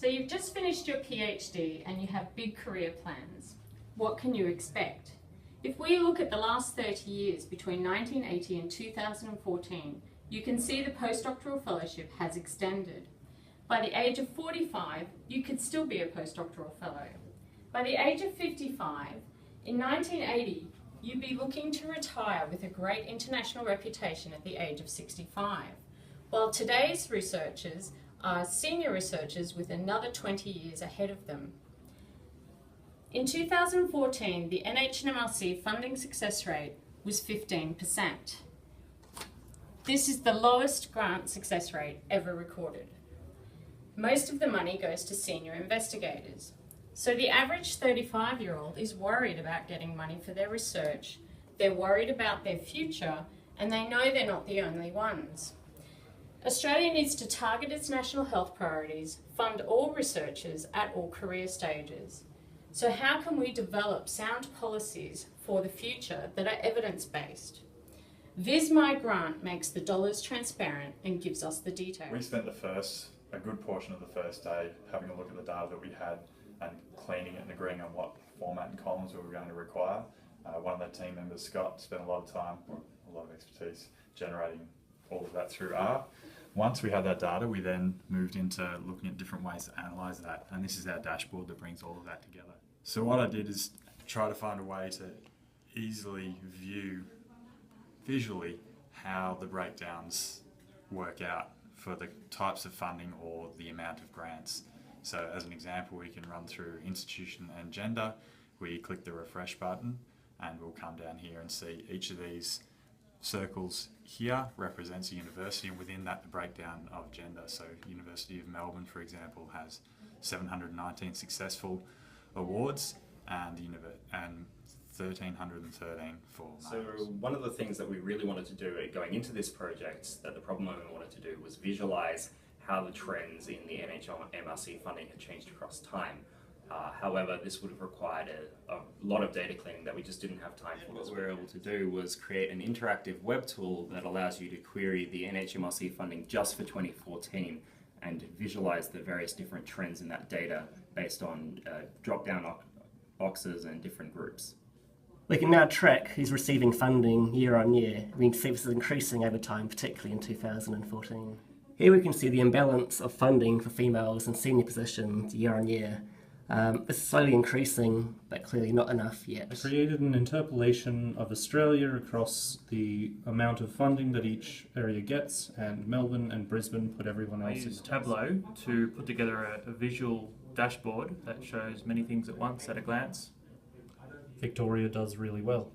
So you've just finished your PhD and you have big career plans. What can you expect? If we look at the last 30 years between 1980 and 2014, you can see the postdoctoral fellowship has extended. By the age of 45, you could still be a postdoctoral fellow. By the age of 55, in 1980, you'd be looking to retire with a great international reputation at the age of 65, while today's researchers are senior researchers with another 20 years ahead of them. In 2014, the NHMRC funding success rate was 15%. This is the lowest grant success rate ever recorded. Most of the money goes to senior investigators. So the average 35-year-old is worried about getting money for their research, they're worried about their future, and they know they're not the only ones. Australia needs to target its national health priorities, fund all researchers at all career stages. So how can we develop sound policies for the future that are evidence-based? VisMy grant makes the dollars transparent and gives us the details. We spent a good portion of the first day having a look at the data that we had and cleaning it and agreeing on what format and columns we were going to require. One of the team members, Scott, spent a lot of time, a lot of expertise, generating all of that through R. Once we had that data, we then moved into looking at different ways to analyse that, and this is our dashboard that brings all of that together. So what I did is try to find a way to easily view visually how the breakdowns work out for the types of funding or the amount of grants. So as an example, we can run through institution and gender. We click the refresh button and we'll come down here and see each of these circles here represents a university, and within that the breakdown of gender. So University of Melbourne, for example, has 719 successful awards and 1,313 for males. So one of the things that we really wanted to do going into this project, that the problem owner wanted to do, was visualise how the trends in the NHMRC funding had changed across time. However, this would have required a lot of data cleaning that we just didn't have time for. What we were able to do was create an interactive web tool that allows you to query the NHMRC funding just for 2014 and visualise the various different trends in that data based on drop-down boxes and different groups. We can now track who's receiving funding year on year. We can see this is increasing over time, particularly in 2014. Here we can see the imbalance of funding for females in senior positions year on year. It's slowly increasing, but clearly not enough yet. I created an interpolation of Australia across the amount of funding that each area gets, and Melbourne and Brisbane put everyone else in. I used Tableau to put together a visual dashboard that shows many things at once at a glance. Victoria does really well.